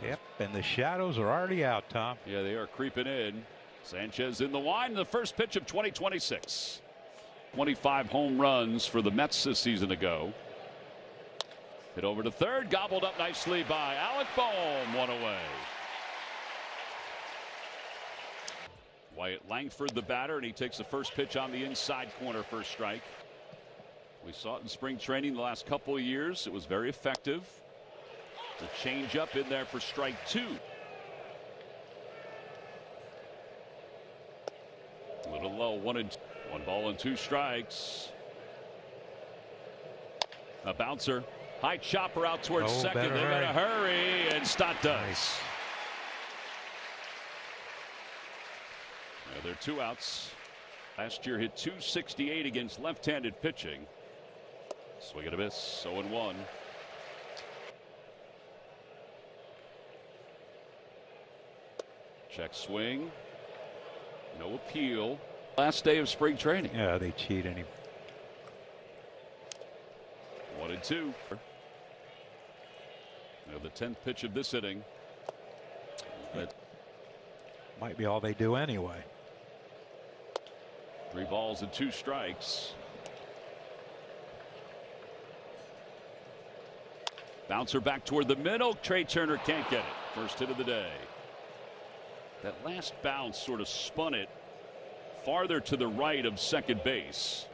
Yep, and the shadows are already out, Tom. Yeah, they are creeping in. Sanchez in the line. The first pitch of 2026. 25 home runs for the Mets this season ago. Hit over to third. Gobbled up nicely by Alec Bohm. One away. Wyatt Langford the batter, and he takes the first pitch on the inside corner for a strike. We saw it in spring training the last couple of years. It was very effective. The changeup in there for strike two. A little low, one ball and two strikes. A bouncer. High chopper out towards second. They got to hurry, and Stott does. Nice. Now they're two outs. Last year hit .268 against left-handed pitching. Swing and a miss. 0-1. Check swing. No appeal. Last day of spring training. Yeah, they cheated him. 1-2. Now the 10th pitch of this inning. That might be all they do anyway. 3 balls and 2 strikes. Bouncer back toward the middle. Trey Turner can't get it. First hit of the day. That last bounce sort of spun it farther to the right of second base.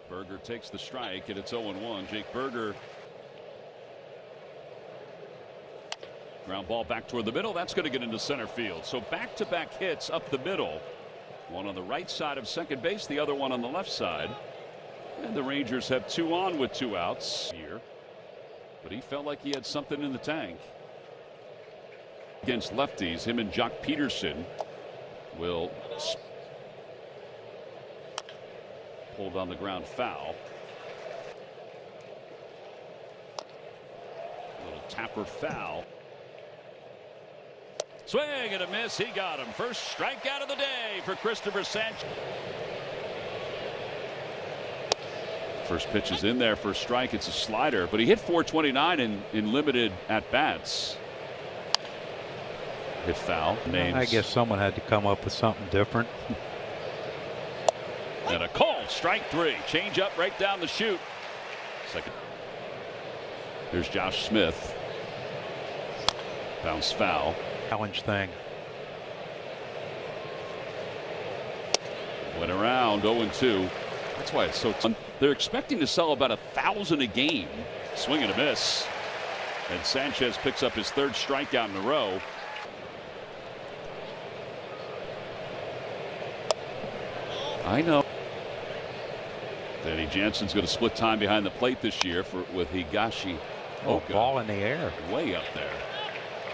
Berger takes the strike, and it's 0-1. Jake Berger. Ground ball back toward the middle. That's going to get into center field. So back-to-back hits up the middle. One on the right side of second base, the other one on the left side. And the Rangers have 2 on with 2 outs here. But he felt like he had something in the tank. Against lefties, him and Jock Peterson will pulled on the ground foul. A little tapper foul. Swing and a miss. He got him. First strikeout of the day for Cristopher Sánchez. First pitch is in there for a strike. It's a slider, but he hit .429 in limited at bats. Hit foul. Names. I guess someone had to come up with something different. And a call. Strike 3. Change up right down the chute. Second. Here's Josh Smith. Bounce foul. Challenge thing. Went around 0-2. That's why it's so tough. They're expecting to sell about 1,000 a game. Swing and a miss. And Sanchez picks up his 3rd strikeout in a row. I know. Danny Jansen's going to split time behind the plate this year with Higashi. Oh, ball in the air. Way up there.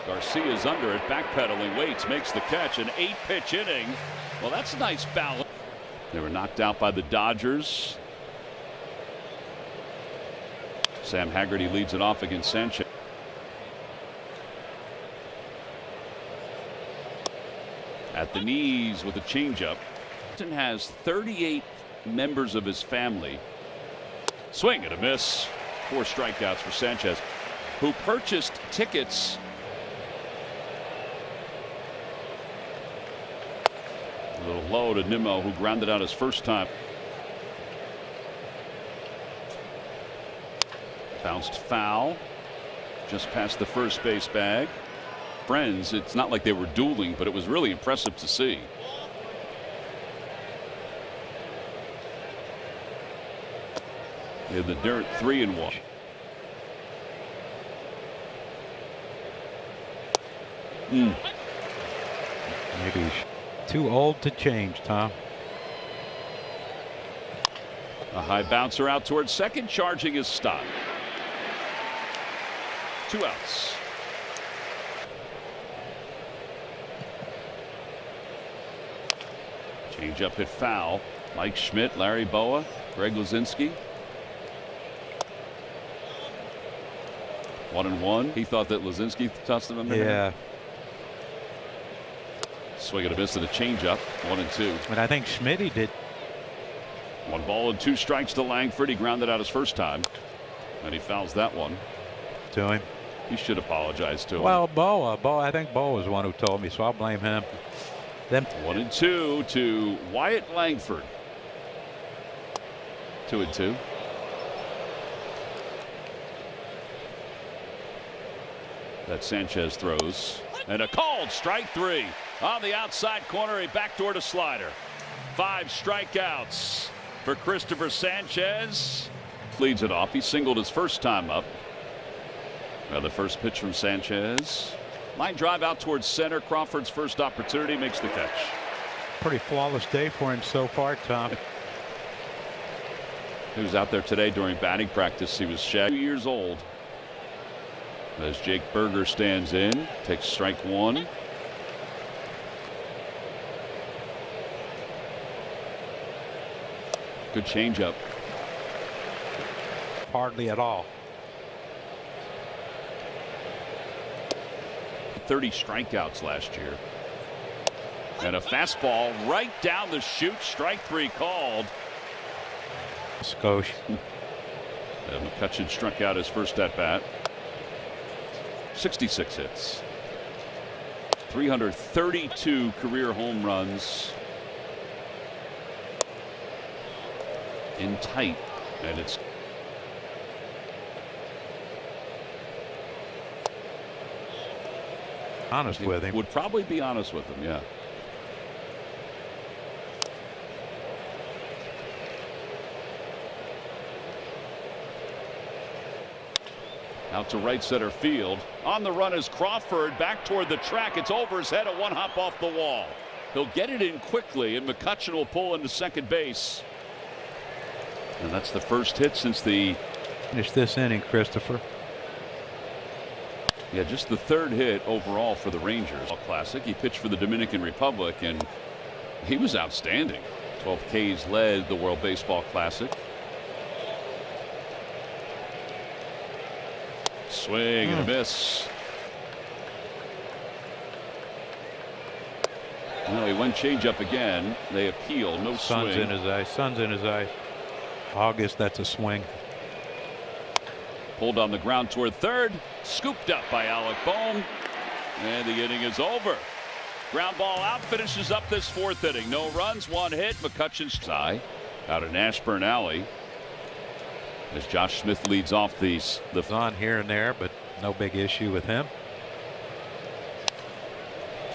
Garcia's under it, backpedaling, waits, makes the catch. An 8-pitch inning. Well, that's a nice balance. They were knocked out by the Dodgers. Sam Haggerty leads it off against Sanchez. At the knees with a changeup. Has 38 members of his family. Swing and a miss. 4 strikeouts for Sanchez, who purchased tickets. A little low to Nimmo, who grounded out his first time. Bounced foul just past the first base bag. Friends, it's not like they were dueling, but it was really impressive to see. In the dirt, 3-1. Maybe too old to change, Tom. A high bouncer out towards second, charging his Stott. 2 outs. Change up hit foul. Mike Schmidt, Larry Boa, Greg Luzinski. 1-1. He thought that Luzinski tossed him in there. Yeah. Swing and a miss to the changeup. 1-2. And I think Schmidt did. 1 ball and 2 strikes to Langford. He grounded out his first time, and he fouls that one. To him. He should apologize to him. Well, I think Bo was the one who told me, so I'll blame him. Then 1-2 to Wyatt Langford. 2-2. That Sanchez throws. And a called strike three. On the outside corner, a backdoor to slider. 5 strikeouts for Cristopher Sanchez. Leads it off. He singled his first time up. Now the first pitch from Sanchez. Line drive out towards center. Crawford's first opportunity, makes the catch. pretty flawless day for him so far, Tom. He was out there today during batting practice. He was 2 years old. As Jake Berger stands in, takes strike one. Good changeup. Hardly at all. 30 strikeouts last year. And a fastball right down the chute. Strike three called. Skosh. And McCutcheon struck out his first at bat. 66 hits. 332 career home runs. In tight. And it's honest with him. Would probably be honest with him, yeah. Out to right center field. On the run is Crawford. Back toward the track. It's over his head. A one hop off the wall. He'll get it in quickly, and McCutcheon will pull into second base. And that's the first hit since the finish this inning, Cristopher. Yeah, just the third hit overall for the Rangers. Classic. He pitched for the Dominican Republic, and he was outstanding. 12 Ks led the World Baseball Classic. Swing and a miss. No, he went change up again. They appeal. No Sun's swing. in his eye. Sun's in his eye. August, that's a swing. Pulled on the ground toward third. Scooped up by Alec Bohm. And the inning is over. Ground ball out. Finishes up this fourth inning. No runs, one hit. McCutcheon's tie out in Ashburn Alley. As Josh Smith leads off the on here and there, but no big issue with him.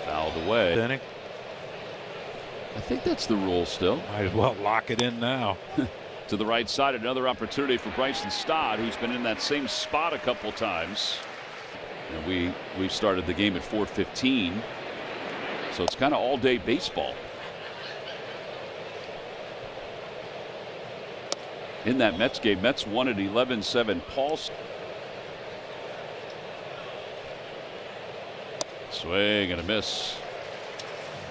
Fouled away. Inning. I think that's the rule still. Might as well lock it in now. To the right side, another opportunity for Bryson Stott, who's been in that same spot a couple times. And we started the game at 4:15, so it's kind of all day baseball. In that Mets game, Mets won at 11-7. Paul swing and a miss.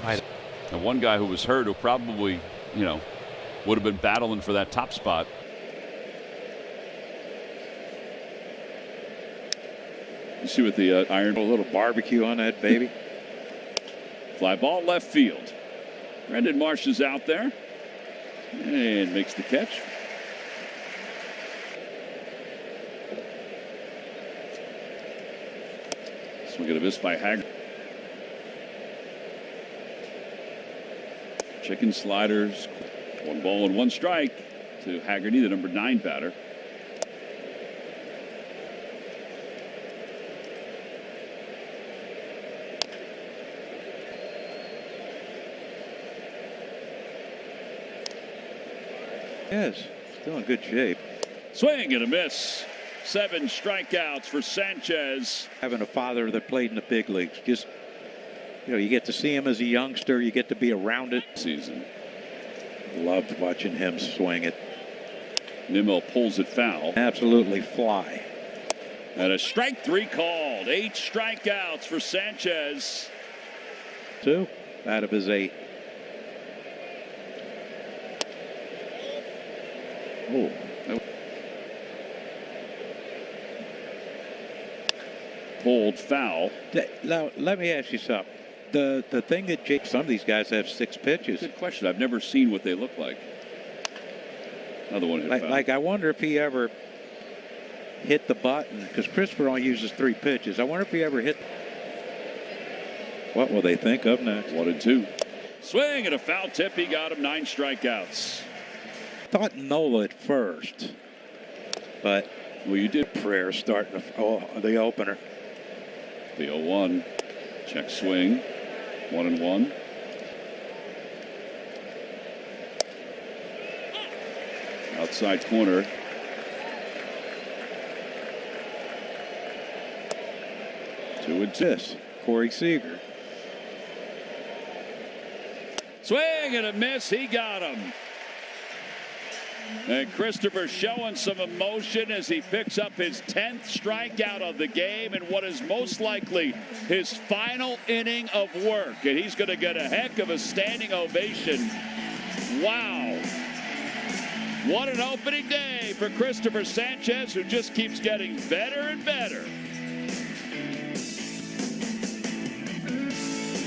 And one guy who was hurt, who probably, would have been battling for that top spot. You see with the iron, a little barbecue on that baby. Fly ball left field. Brendan Marsh is out there and makes the catch. Swing and a miss by Haggard. Chicken sliders. 1 ball and 1 strike to Haggerty, the number 9 batter. Yes, still in good shape. Swing and a miss. 7 strikeouts for Sanchez. Having a father that played in the big leagues, just you get to see him as a youngster. You get to be around it. Season. Loved watching him swing it. Nimmo pulls it foul. Absolutely fly. And a strike 3 called. 8 strikeouts for Sanchez. 2 out of his 8. Oh. Pulled foul. Now, let me ask you something. The thing that some of these guys have 6 pitches. Good question. I've never seen what they look like. Another one hit foul. Like I wonder if he ever hit the button, because Cristopher only uses 3 pitches. I wonder if he ever hit. What will they think of next? 1-2. Swing and a foul tip. He got him 9 strikeouts. Thought Nola at first, but Well, you did. Prayer starting the opener. The 0-1. Check swing. 1-1. Outside corner. Two and This, Corey Seager. Swing and a miss. He got him. And Cristopher showing some emotion as he picks up his 10th strikeout of the game and what is most likely his final inning of work. And he's going to get a heck of a standing ovation. Wow. What an opening day for Cristopher Sánchez, who just keeps getting better and better.